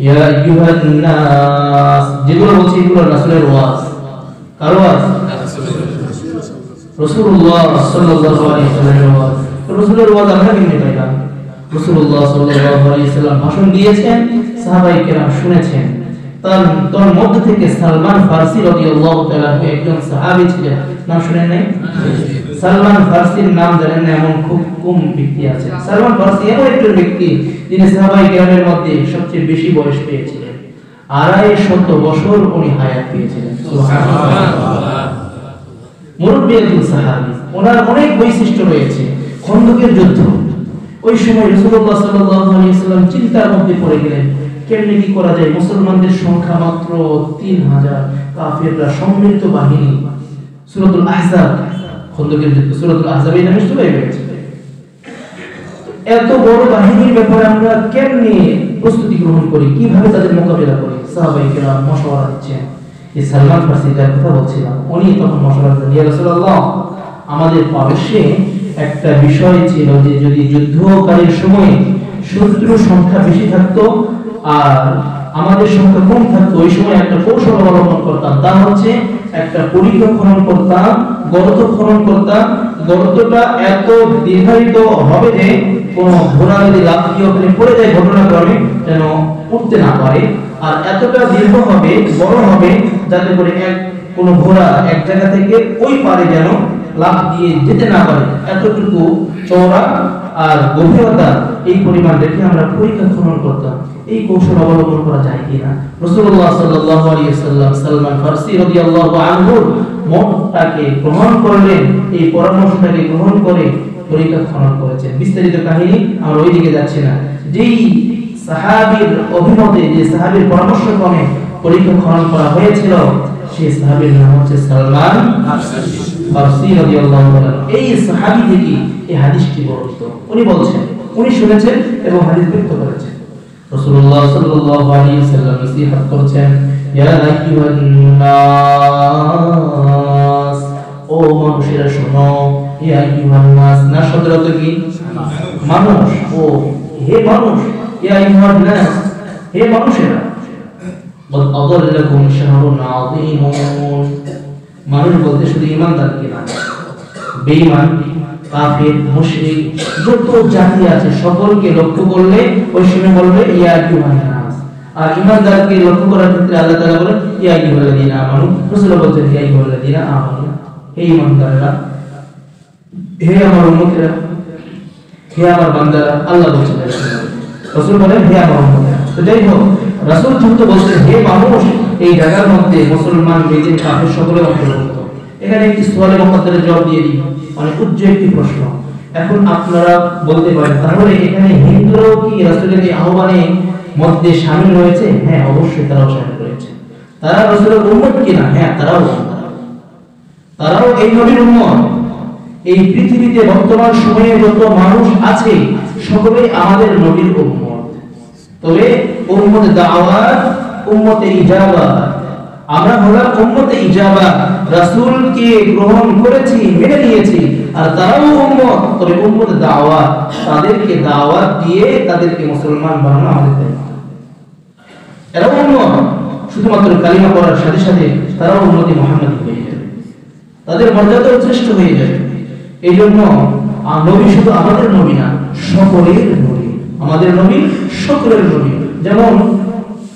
ইয়া আইয়ুহান নাস, যেগুলো বলছি এগুলো রাসূলের ওয়াজ। কার ওয়াজ? রাসূলুল্লাহ সাল্লাল্লাহু আলাইহি ওয়াসাল্লামের ওয়াজ। রাসূলের ওয়াজ আমরা কেমনে পাইলাম? রাসূলুল্লাহ সাল্লাল্লাহু আলাইহি ওয়াসাল্লাম ভাষণ দিয়েছেন, সাহাবায়ে কেরাম শুনেছেন। তার মধ্য থেকে সালমান ফারসি রাদিয়াল্লাহু তাআলা একজন সাহাবী ছিলেন। নাম শুনেন নাই? সালমান ফারসির নাম জানেন না এমন খুব কম ব্যক্তি আছে। সালমান ফারসি এমন একজন ব্যক্তি যিনি সাহাবায়ে কেরামের মধ্যে সবচেয়ে বেশি বয়স পেয়েছিলেন। 250 বছর উনি হায়াত পেয়েছিলেন। সুবহানাল্লাহ। মুরব্বী একজন সাহাবী, ওনার অনেক বৈশিষ্ট্য রয়েছে। খন্দকের যুদ্ধ, ওই সময় রাসূলুল্লাহ সাল্লাল্লাহু আলাইহি ওয়াসাল্লাম চিন্তার মধ্যে পড়ে গেলেন, কেমনে কি করা যায়? মুসলমানদের সংখ্যা মাত্র 3000, কাফিররা সমৃদ্ধ বাহিনী। সূরাতুল আহজাব, খন্দকের যুদ্ধ সূরাতুল আহজাবে নামে শুরু হয়ে গেছে। এত বড় বাহিনীর ব্যাপারে আমরা কেমনে প্রস্তুতি গ্রহণ করি, কিভাবে তাদের মোকাবেলা করি? সাহাবায়ে কেরাম মশওয়ারা দিচ্ছেন। এই সালমান ফারসি যার কথা বলছিলাম, উনি তখন মশওয়ারা দিলেন, ইয়া রাসূলুল্লাহ, আমাদের পারস্যে একটা বিষয় ছিল যে যদি যুদ্ধকারীর সময় শত্রু সংখ্যা বেশি থাকতো আর আমাদের সংখ্যা কম থাকতো, ওই সময় একটা কৌশল অবলম্বন করতাম। তা হচ্ছে একটা পরিখা খনন করতাম, গর্ত খনন করতাম। গর্তটা এত দীর্ঘায়িত হবে যে কোন ঘোড়া যদি লাফ দিয়ে ওখানে পড়ে যায় ঘটনাক্রমে যেন উঠতে না পারে, আর এতটা দীর্ঘ হবে, বড় হবে, যাতে করে কোন ঘোড়া এক জায়গা থেকে ওই পারে যেন লাফ দিয়ে যেতে না পারে। এতটুকু চওড়া আর গভীরতা এই পরিমাণ রেখে আমরা পরিখা খনন করতাম। এই কৌশল অবলম্বন করা যায় কিনা? রাসূলুল্লাহ সাল্লাল্লাহু আলাইহি ওয়াসাল্লাম সালমান ফারসি রাদিয়াল্লাহু আনহু মতটাকে গ্রহণ করলেন, এই পরামর্শটাকে গ্রহণ করে পরিখা খনন করেছেন। বিস্তারিত কাহিনী আমরা ওইদিকে যাচ্ছি না। যেই সাহাবীর অভিমতে, যে সাহাবীর পরামর্শক্রমে পরিখা খনন করা হয়েছিল, সেই সাহাবীর নাম হচ্ছে সালমান ফারসি রাদিয়াল্লাহু তাআলা। এই সাহাবী থেকে এই হাদিসটি বর্ণিত। উনি বলছেন, উনি শুনেছেন এবং হাদিস ব্যক্ত করেছেন। রাসূলুল্লাহ সাল্লাল্লাহু আলাইহি ওয়াসাল্লাম নসিহত করেছেন, ইয়া আইয়ুহান নাস, ও মানুষেরা শোনো। ইয়া আইয়ুহান নাস, না শব্দের অর্থ কি? মানুষ। ও হে মানুষ, ইয়া আইয়ুহান নাস, হে মানুষেরা। قد أضلكم شهر عظيم, মানুষ বলতে শুধু ঈমানদারকে না, বেঈমান, কাফির, মুশরিক যত জাতি আছে সকলকে লক্ষ্য করলে ওই সময় বলবে ইয়া আইয়ুহান নাস। আর ঈমানদারকে লক্ষ্য করার ক্ষেত্রে আল্লাহ তাআলা বলেন ইয়া আইয়ুহাল্লাযীনা আমানু। রাসূল বলছেন ইয়া আইয়ুহাল্লাযীনা আমানু, হে ঈমানদাররা, হে আমার উম্মতেরা, হে আমার বান্দারা। আল্লাহ বলছেন, রাসূল বলেন হে আমার উম্মতেরা। তো যাই হোক, রাসূল যেহেতু বলছেন হে মানুষ, এই জায়গার মধ্যে মুসলমান, বেঈমান, কাফির সকলের অন্তর্ভুক্ত। এখানে একটি সওয়ালে মুকদ্দারের জবাব দিয়ে দিই, অনেক উচ্চ একটি প্রশ্ন। এখন আপনারা বলতে পারেন, তাহলে এখানে হিন্দুরাও কি রাসূলের এই আহ্বানে মধ্যে শামিল হয়েছে? হ্যাঁ, অবশ্যই তারাও শামিল হয়েছে। তারা রাসূলের উম্মত কিনা? হ্যাঁ, তারাও এই নবীর উম্মত। এই পৃথিবীতে বর্তমান সময়ে যত মানুষ আছে সকলেই আমাদের নবীর উম্মত। তবে উম্মতে দাওয়াত, উম্মতে ইজাবাত, আমরা হলাম উম্মতে ইজাবাত। রাসূলকে গ্রহণ করেছি, মেনে নিয়েছি, আর তারাও উম্মত। তবে উম্মতে দাওয়াত, তাদেরকে দাওয়াত দিয়ে তাদেরকে মুসলমান বানানো আমাদের দায়িত্ব। এরাও উম্মত, শুধুমাত্র কালিমা পড়ার সাথে সাথে তারাও উম্মতে মুহাম্মদী হয়ে যাবে, তাদের মর্যাদা শ্রেষ্ঠ হয়ে যাবে। এই জন্য নবী শুধু আমাদের নবী না, সকলের নবী। আমাদের নবী সকলের নবী। যেমন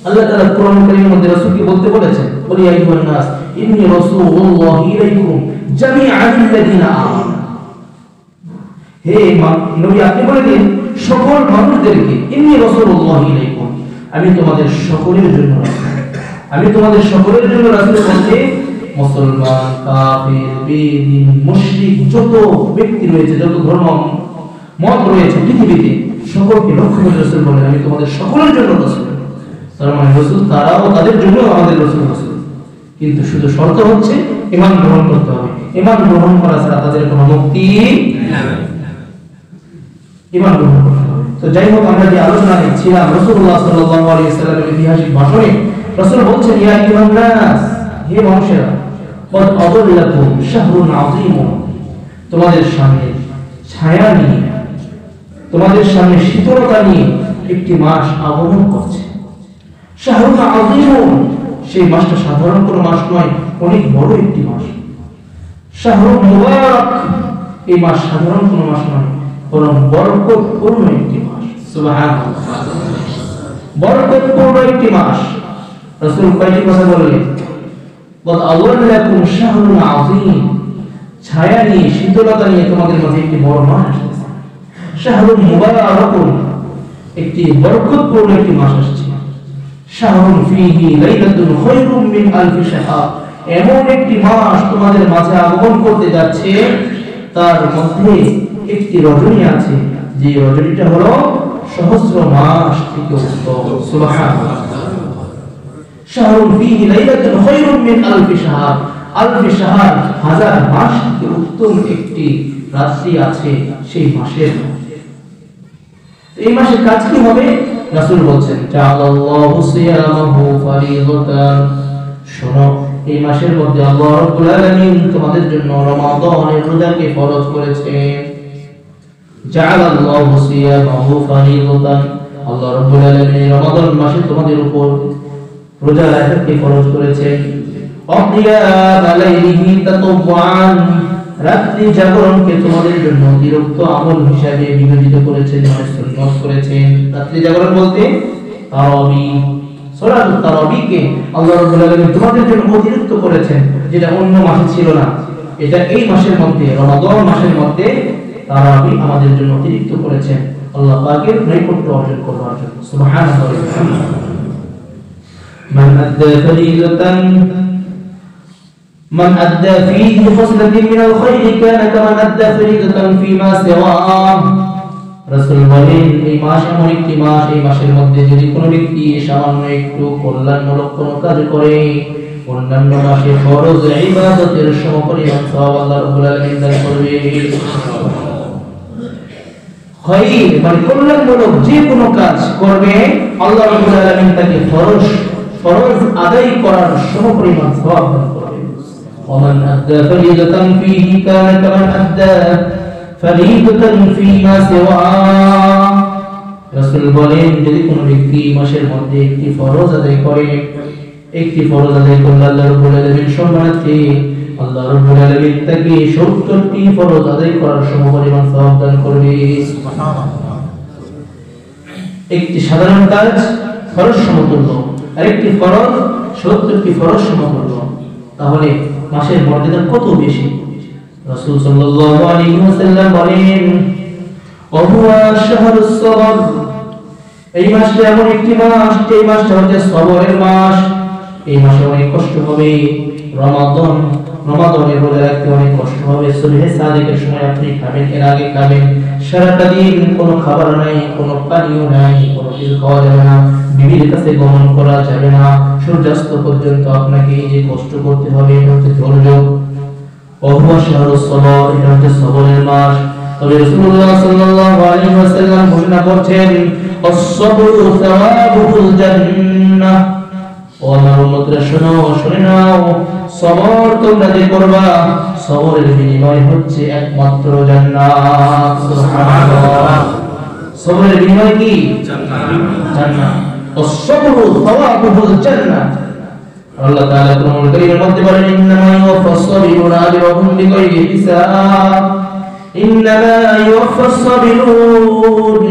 আল্লাহ তাআলা কোরআন কারীমের মধ্যে রাসূলকে বলতে বলেছেন, বলি আইয়ুহান নাস ইন্নী রাসূলুল্লাহি ইলাইকুম জামিআল লাযিনা আমানু। হে নবী আপনি বলে দিন সকল মানুষদেরকে ইন্নী রাসূলুল্লাহ ইলাইকুম, আমি তোমাদের সকলের জন্য রাসূল, আমি তোমাদের সকলের জন্য রাসূল বলতে মুসলমান, কাফির, বেদিন, মুশরিক যত ব্যক্তি রয়েছে, যত ধর্ম মত রয়েছে পৃথিবীতে সকলকে লক্ষ্য করে রাসূল বলেন আমি তোমাদের সকলের জন্য রাসূল। তার মানে রাসূল তারাও তাদের জন্য আমাদের রাসূল। কিন্তু শুধু শর্ত হচ্ছে ঈমান গ্রহণ করতে হবে। ঈমান গ্রহণ করা ছাড়া তাদের কোনো মুক্তি নেই। ঈমান গ্রহণ করতে হবে। তো যাই হোক, আমরা যে আলোচনা ছিলাম রাসূলুল্লাহ সাল্লাল্লাহু আলাইহি ওয়াসাল্লামের ঐতিহাসিক ভাষণে রাসূল বলছেন ইয়া আইয়ুহান নাস, হে মানুষেরা, কদ আযাল্লাকুম শাহরুন আযীম, তোমাদের সামনে ছায়া নিয়ে, তোমাদের সামনে শীতলতা নিয়ে একটি মাস আগমন করছে। শাহরুন আযীম, সেই মাসটা সাধারণ কোনো মাস নয়, অনেক বড় একটি মাস। শাহরুন মুবারক, এই মাস সাধারণ কোনো মাস নয়, বরং বরকতপূর্ণ একটি মাস। সুবহানাল্লাহ, বরকতপূর্ণ একটি মাস। রাসূল কয়টি কথা বললেন? কদ আযাল্লাকুম শাহরুন আযীম, ছায়া নিয়ে, শীতলতা নিয়ে তোমাদের মাঝে একটি বড় মাস আসছে। শাহরুন মুবারক, একটি বরকতপূর্ণ একটি মাস আসছে। শাহরুন ফীহি লাইলাতুন খায়রুম মিন আলফি শাহর, এমন একটি মাস তোমাদের মাঝে আগমন করতে যাচ্ছে, তার মধ্যে একটি রজনী আছে, যে রজনীটা হলো সহস্র মাস থেকে উত্তম। সুবহানাল্লাহ, শাহরুন ফীহি লাইলাতুন খায়রুম মিন আলফি শাহর, আলফি শাহর, হাজার মাস থেকে উত্তম একটি রাত্রি আছে সেই মাসের। এই মাসের কাজ কি হবে? রাসূল বলছেন জাআলাল্লাহু সিয়ামাহু ফারিদাতান, শোনো, এই মাসের মধ্যে আল্লাহ রাব্বুল আলামিন তোমাদের জন্য রমাদানের রোজাকে ফরজ করেছেন। জাআলাল্লাহু সিয়ামাহু ফারিদাতান, আল্লাহ রাব্বুল আলামিন রমাদান মাসে তোমাদের উপর রোজা রাখাকে ফরজ করেছেন। অকিয়াম আলাইহি তাতাওয়ান, রাত্রি জাগরণকে তোমাদের জন্য অতিরিক্ত আমল হিসাবে বিবেচিত করেছেন, সুন্নাত করেছেন। রাত্রি জাগরণ বলতে তারাবি, সালাতুত তারাবিকে আল্লাহ রাব্বুল আলামিন তোমাদের জন্য অতিরিক্ত করেছেন, যেটা অন্য মাসে ছিল না। এটা এই মাসের মধ্যে, রমাদান মাসের মধ্যে তারাবি আমাদের জন্য অতিরিক্ত করেছেন আল্লাহ পাকের নৈকট্য অর্জন করার জন্য। সুবহানাল্লাহ, মান আদ্দা ফরিদাতান من أدى فيه خصلة من الخير كان كمن أدى فريضة فيما سواه। রাসূল বলেন এই মাস এমন একটি মাস, এই মাসের মধ্যে যদি কোনো ব্যক্তি সামান্য একটু কল্যাণমূলক কোনো কাজ করে, অন্যান্য মাসে ফরজ ইবাদতের সমপরিমাণ সওয়াব আল্লাহ রাব্বুল আলামিন দান করবে। খায়র মানে কল্যাণমূলক যে কোনো কাজ করবে, আল্লাহ রাব্বুল আলামিন তাকে ফরজ আদায় করার সমপরিমাণ সওয়াব দান করবে। ومن أدى فريضة فيه كان كمن أدى فريضة فيما سواه। রাসূল বলেন যদি কোনো ব্যক্তি মাসের মধ্যে একটি ফরজ আদায় করে, একটি ফরজ আদায় করলে আল্লাহ রাব্বুল আলামিন সম্মানার্থে আল্লাহ রাব্বুল আলামিন তাকে 70টি ফরজ আদায় করার সমপরিমাণ সওয়াব দান করবে। সুবহানাল্লাহ, একটি সাধারণ কাজ ফরজ সমতুল্য, আর একটি ফরজ 70টি ফরজ সমতুল্য। তাহলে মাসের মর্যাদা কত বেশি। রাসূল সাল্লাল্লাহু আলাইহি ওয়াসাল্লাম বলেন ওহুয়া শাহরুস সবর, এই মাসটা এমন একটি মাস, এই মাসটা হচ্ছে সবরের মাস। এই মাসে অনেক কষ্ট হবে। রমাদানের রোজা রাখতে অনেক কষ্ট হবে। সুবহে সাদিকের সময় আপনি খাবেন, এর আগে খাবেন, সারাটা দিন কোনো খাবার নাই, কোনো পানীয় নাই, কোনো কিছু খাওয়া যাবে না, বিবির কাছে গমন করা যাবে না, সূর্যাস্ত পর্যন্ত আপনাকে এই যে কষ্ট করতে হবে, এটা হচ্ছে ধৈর্য। ওহুয়া শাহরুস সবর, এটা হচ্ছে সবরের মাস। তবে রাসূলুল্লাহ সাল্লাল্লাহু আলাইহি ওয়াসাল্লাম ঘোষণা করছেন আস-সাবরু সাওয়াবুল জান্নাহ। ও আমার উম্মতরা শোনো, শুনে নাও, সবর তোমরা যে করবা, সবরের বিনিময় হচ্ছে একমাত্র জান্নাত। সুবহানাল্লাহ, সবরের বিনিময় কি? জান্নাত। আস-সাবরু সাওয়াবুল জান্নাহ। আল্লাহ তাআলা কোরআনুল কারীমের মধ্যে বলেন ইন্নামা ইউওয়াফাস সাবিরুনা আজরাহুম বিগাইরি হিসাব, ইন্নামা ইউওয়াফাস সাবিরুন,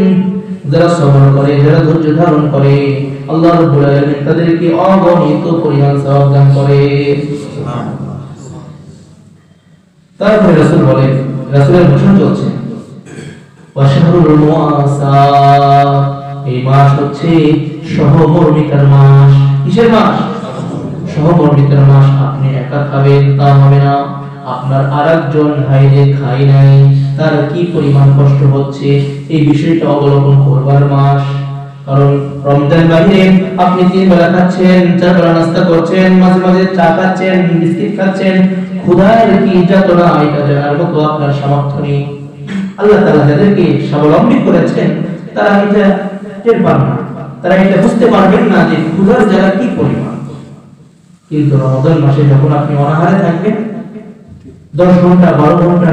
যারা সবর করে, যারা ধৈর্য ধারণ করে, আল্লাহ রাব্বুল আলামিন তাদেরকে অগণিত পরিমাণ সওয়াব দান করে। তারপরে রাসূল বলেন, রাসূলের ঘোষণা চলছে ওয়া শাহরুল মুআসা, এই মাস হচ্ছে সহমর্মিতার মাস। কিসের মাস? সহমর্মিতার মাস। আপনি একা খাবেন তা হবে না, আপনার আরেকজন ভাইরে খাই নাই, তার কি পরিমাণ কষ্ট হচ্ছে এই বিষয়টা অবলোকন করবার মাস। কারণ রমজান বাহিরে আপনি 3 বেলা খাচ্ছেন, 4 বেলা নাস্তা করছেন, মাঝে মাঝে চা খাচ্ছেন, বিস্কিট খাচ্ছেন, ক্ষুধার কি যাতনা এটা জানার মতো আপনার সামর্থ্য নেই। আল্লাহ তাআলা যাদেরকে স্বাবলম্বী করেছেন তারা এটা টের পান না, তারা এটা বুঝতে পারবেন না যে ক্ষুধার জ্বালা কি পরিমাণ। কিন্তু রমজান মাসে যখন আপনি অনাহারে থাকবেন 10 ঘন্টা 12 ঘন্টা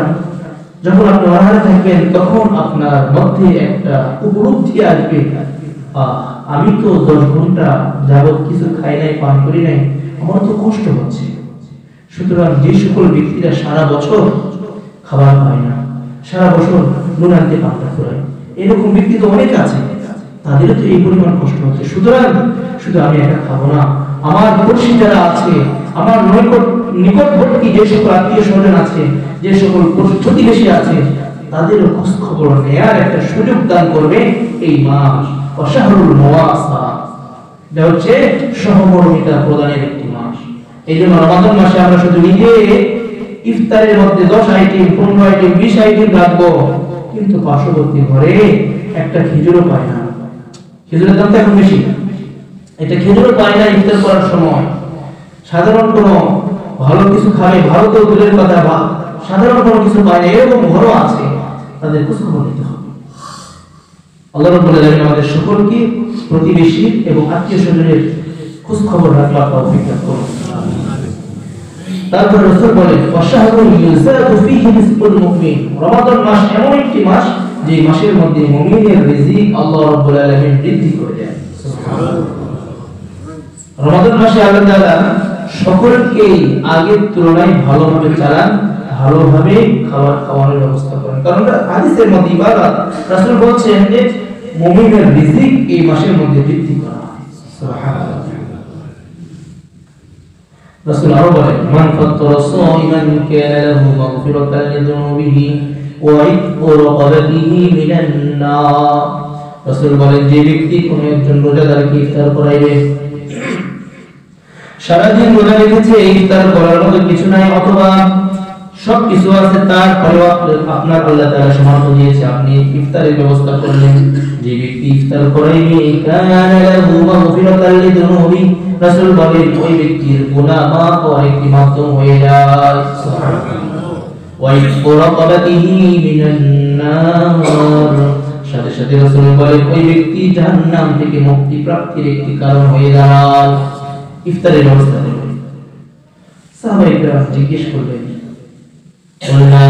যখন আপনি অনাহারে থাকবেন, তখন আপনার মধ্যে একটা উপলব্ধি আসবে, আমি তো 10 ঘন্টা যাবত কিছু খাই নাই, পান করি নাই, আমার তো কষ্ট হচ্ছে। সুতরাং যে সকল ব্যক্তিরা সারা বছর খাবার পায় না, সারা বছর নুন আনতে পান্তা ফুরায়, এরকম ব্যক্তি তো অনেক আছে, তাদেরও তো এই পরিমাণ কষ্ট হচ্ছে। সুতরাং শুধু আমি একা খাবো না, আমার পড়শি যারা আছে, আমার নিকটবর্তী যে সকল আত্মীয় স্বজন আছে, যে সকল প্রতিবেশী আছে, তাদেরও খোঁজ খবর নেয়ার একটা সুযোগ দান করবে এই মাস। শাহরুল মুআসা, এটা হচ্ছে সহমর্মিতা প্রদানের একটি মাস। এই জন্য রমাদান মাসে আমরা শুধু নিজে ইফতারের মধ্যে 10 আইটেম 15 আইটেম 20 আইটেম রাখবো, কিন্তু পার্শ্ববর্তী ঘরে একটা খেজুরও পায় না। খেজুরের দাম তো এখন বেশি, এটা খেজুরও পায় না ইফতার করার সময়। সাধারণ কোনো ভালো কিছু খাবে, ভালো তো দূরের কথা, সাধারণ কোনো কিছু পায় না, এরকম ঘরও আছে, তাদের খোঁজ খবর নিতে হবে। আল্লাহ রাব্বুল আলামিন আমাদের সকলকে প্রতিবেশী এবং আত্মীয় স্বজনের খোঁজ খবর রাখবার তৌফিক দান করুন। তারপর রাসূল বলেন ওয়াশাহরুল ইউজাদু ফীহি রিজকুল মুমিন, রমাদান মাস এমন একটি মাস যে মাসের মধ্যে মুমিনের রিজিক আল্লাহ রাব্বুল আলামিন বৃদ্ধি করে দেন। সুবহানাল্লাহ। রমাদান মাসে আল্লাহ তাআলা সকলকেই আগের তুলনায় ভালোভাবে চালান, ভালোভাবে খাবার খাওয়ানোর ব্যবস্থা করেন। কারণ হাদিসের মধ্যে ইবাদত রাসূল বলছেন যে মুমিনের রিজিক এই মাসের মধ্যে বৃদ্ধি করা হয়। সুবহানাল্লাহ। রাসূল আরো বলেন মান ফাত্তারা সাইমান কানা লাহু মাগফিরাতান লিযুনুবিহি ওয়া ইতকু রাকাবাতিহি মিনান নার। রাসূল বলেন যে ব্যক্তি কোনো একজন রোজাদারকে ইফতার করাইবে, সারাদিন রোজা রেখেছে, ইফতার করার মতো কিছু নাই অথবা সবকিছু আছে, তারপরেও আপনার আল্লাহ তাআলা সামর্থ্য দিয়েছে, আপনি ইফতারের ব্যবস্থা করলেন, যে ব্যক্তি ইফতার করাইবে কানা লাহু মাগফিরাতান লিযুনুবি, রাসূল বলেন ওই ব্যক্তির গুনাহ মাফ হওয়ার একটি মাধ্যম হয়ে যায়। সুবহানাল্লাহ। ওয়া ইতকু রাকাবাতিহি মিনান নার, সাথে সাথে রাসূল বলেন ওই ব্যক্তি জাহান্নাম থেকে মুক্তি প্রাপ্তির একটি কারণ হয়ে যায়। ইফতারের ব্যবস্থা করবেন। সাহাবায়ে কেরাম জিজ্ঞেস করলেন বলনা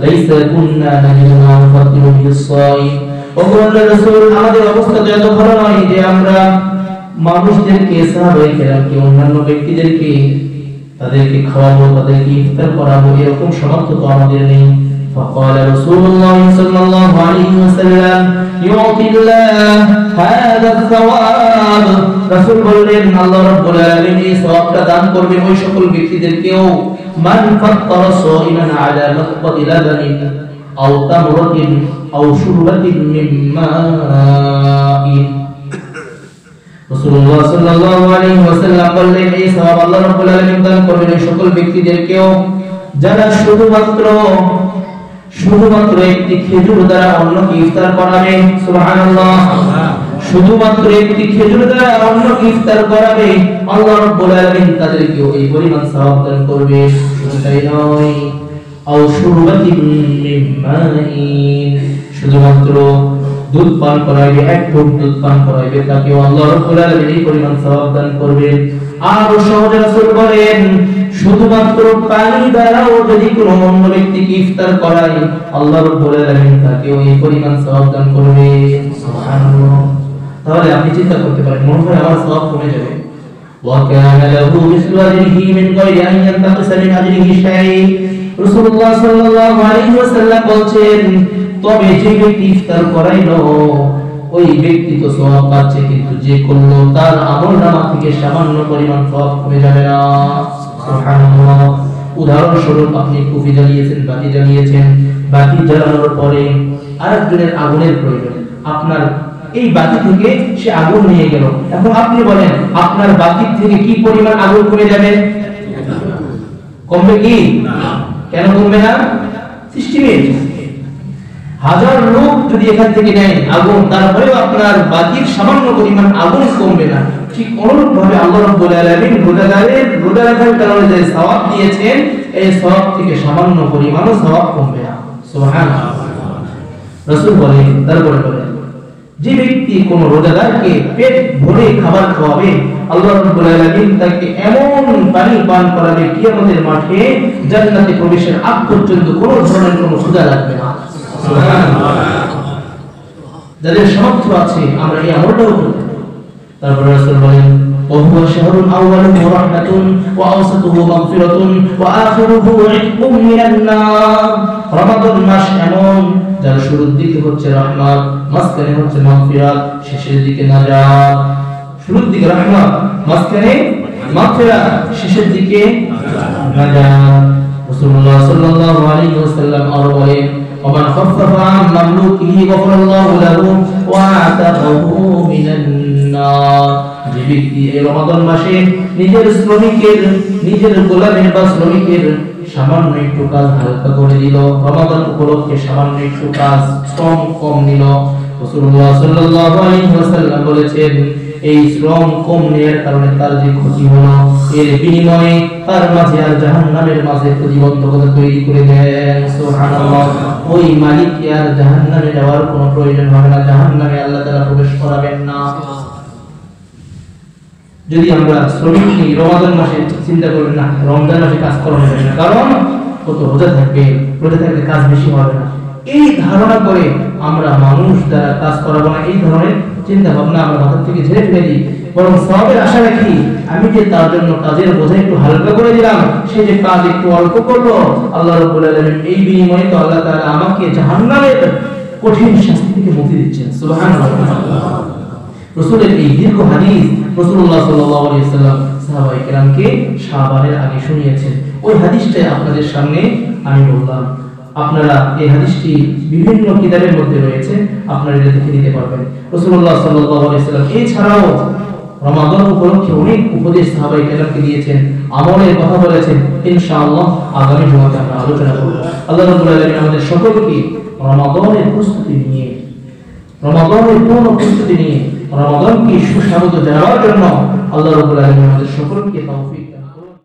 লাইসা কুননা নাজিদু মা ফাতিরু বিস-সাইম, ও আল্লাহর রাসূল আমাদের অবস্থা তো এত ভালো নয় যে আমরা মানুষদেরকে, সাহাবায়ে কেরামকে, অন্যান্য ব্যক্তিদেরকে তাদেরকে খাওয়াবো, তাদেরকে ইফতার করাবো, এরকম সামর্থ্য তো আমাদের নেই। فقال رسول الله صلى الله عليه وسلم يعطي الله هذا الثواب, রাসূল বললেন আল্লাহ রাব্বুল আলামিন এই সওয়াবটা দান করবেন ওই সকল ব্যক্তিদেরকেও মান ফাত্তারা সাইমান আলা মাসকাতি লাবানিন আও তামরাতিন আও শুরবাতিন মিন মাইন। রাসূলুল্লাহ সাল্লাল্লাহু আলাইহি ওয়াসাল্লাম বললেন এই সওয়াব আল্লাহ রাব্বুল আলামিন দান করবেন ওই সকল ব্যক্তিদেরকেও যারা শুধুমাত্র একটি খেজুর দ্বারা অন্যকে ইফতার করাবে। সুবহানাল্লাহ। শুধুমাত্র একটি খেজুর দ্বারা অন্যকে ইফতার করাবে, আল্লাহ রাব্বুল আলামিন তাদেরকে এই পরিমাণ সওয়াব দান করবে। শুধু তাই নয়, আও শুরবাতিন মিন মাইন, শুধুমাত্র দুধ পান করাইবে, এক ঘুট দুধ পান করাইবে, তাকে আল্লাহ রাব্বুল আলামিন এই পরিমাণ সওয়াব দান করবেন। আর সহজে রাসূল বলেন শুধুমাত্র পানি দ্বারাও যদি কোনো অন্য ব্যক্তিকে ইফতার করায়, আল্লাহ রাব্বুল আলামিন তাকে এই পরিমাণ সওয়াব দান করবে। সুবহানাল্লাহ। তাহলে আপনি চিন্তা করতে পারেন মনে হয় আমার সওয়াব কমে যাবে। ওয়া কানা লাহু মিসলু আজরিহি মিন গায়রি আন ইয়ানতাকিসা মিন আজরিহি শাই, রাসূলুল্লাহ সাল্লাল্লাহু আলাইহি ওয়াসাল্লাম বলেন তবে যে ব্যক্তি ইফতার করাইলো ওই ব্যক্তি তো সওয়াব পাচ্ছে, কিন্তু যে করলো তার আমলনামা থেকে সামান্য পরিমাণ সওয়াব কমে যাবে না। সুবহানাল্লাহ। উদাহরণস্বরূপ আপনি কফি জ্বালিয়েছেন, বাতি জ্বালিয়েছেন, বাতি জ্বালানোর পরে আরেকজনের আগুনের প্রয়োজন। আপনার এই বাতি থেকে সে আগুন নিয়ে গেল, এখন আপনি বলেন আপনার বাতি থেকে কি পরিমাণ আগুন কমে যাবে? কমবে কি? কেন কমবে না? সিস্টেমে হাজার লোক যদি এখান থেকে নেয় আগুন, তারপরেও আপনার বাতির সামান্য পরিমাণ আগুন কমবে না। ঠিক অনুরূপ ভাবে আল্লাহ রাব্বুল আলামিন রোজাদারের রোজা রাখার কারণে যে সওয়াব দিয়েছেন, এই সওয়াব থেকে সামান্য পরিমাণও সওয়াব কমবে না। সুবহানাল্লাহ। রাসূল বলেন, তারপরে বলেন, যে ব্যক্তি কোন রোজাদারকে পেট ভরে খাবার খাওয়াবে, আল্লাহ রাব্বুল আলামিন তাকে এমন পানি পান করাবে কিয়ামতের মাঠে জান্নাতে প্রবেশের আগ পর্যন্ত কোন ধরনের কোনো ক্ষুধা লাগবে না। সুবহানাল্লাহ। যাদের সামর্থ্য আছে আমরা এই আমলটাও করব। তারপরে রাসূল বলেন, وهو شهر أوله رحمة وأوسطه مغفرة وآخره عتق من النار। রমাদান মাস এমন যার শুরুর দিকে হচ্ছে রহমত, মাঝখানে হচ্ছে মাগফিরাত, শেষের দিকে নাজাত। শুরুর দিকে রহমত, মাঝখানে মাগফিরাত, শেষের দিকে নাজাত। রাসূলুল্লাহ সাল্লাল্লাহু আলাইহি ওয়াসাল্লাম আরো বলেন, ومن خفف عن مملوكه غفر الله له وعتقه من النار। যে ব্যক্তি এই রমাদান মাসে নিজের শ্রমিকের, নিজের গোলামের বা শ্রমিকের সামান্য একটু কাজ হালকা করে দিল, রমাদান উপলক্ষে সামান্য একটু কাজ শ্রম কম নিল, রাসূলুল্লাহ সাল্লাল্লাহু আলাইহি ওয়াসাল্লাম বলেছেন এই শ্রম কম নেয়ার কারণে তার যে ক্ষতি হলো, এর বিনিময়ে তার মাঝে আর জাহান্নামের মাঝে প্রতিবন্ধকতা তৈরি করে দেন। সুবহানাল্লাহ। ওই মালিক আর জাহান্নামে যাওয়ার কোনো প্রয়োজন হবে না, জাহান্নামে আল্লাহ তাআলা প্রবেশ করাবেন না। যদি আমরা শ্রমিক নিই রমাদান মাসে, চিন্তা করবেন না রমজান মাসে কাজ করা হবে না, কারণ কত রোজা থাকবে, রোজা থাকলে কাজ বেশি হবে না, এই ধারণা করে আমরা মানুষ দ্বারা কাজ করাবো না, এই ধরনের চিন্তা ভাবনা আমরা মাথা থেকে ঝেড়ে ফেলে দিই। বরং সওয়াবের আশা রাখি, আমি যে তার জন্য কাজের বোঝা একটু হালকা করে দিলাম, সে যে কাজ একটু অল্প করলো, আল্লাহ রাব্বুল আলামিন এই বিনিময়ে তো আল্লাহ তাআলা আমাকে জাহান্নামের কঠিন শাস্তি থেকে মুক্তি দিচ্ছেন। সুবহানাল্লাহ। রাসূলের এই দীর্ঘ হাদিস রাসূলুল্লাহ সাল্লাল্লাহু আলাইহি ওয়াসাল্লাম সাহাবায়ে কেরামকে শাবানের আগে শুনিয়েছেন। ওই হাদিসটাই আপনাদের সামনে আমি বললাম। আপনারা এই হাদিসটি বিভিন্ন কিতাবের মধ্যে রয়েছে, আপনারা এটা দেখে নিতে পারবেন। রাসূলুল্লাহ সাল্লাল্লাহু আলাইহি ওয়াসাল্লাম এছাড়াও রমাদান উপলক্ষে অনেক উপদেশ সাহাবায়ে কেরামকে দিয়েছেন, আমলের কথা বলেছেন। ইনশাআল্লাহ আগামী জুমাতে আমরা আলোচনা করব। আল্লাহ রাব্বুল আলামিন আমাদের সকলকে রমাদানের প্রস্তুতি নিয়ে, রমাদানের পূর্ণ প্রস্তুতি নিয়ে রমাদানকে সুস্বাগত জানাবার জন্য আল্লাহ রাব্বুল আলামিন আমাদের সকলকে তৌফিক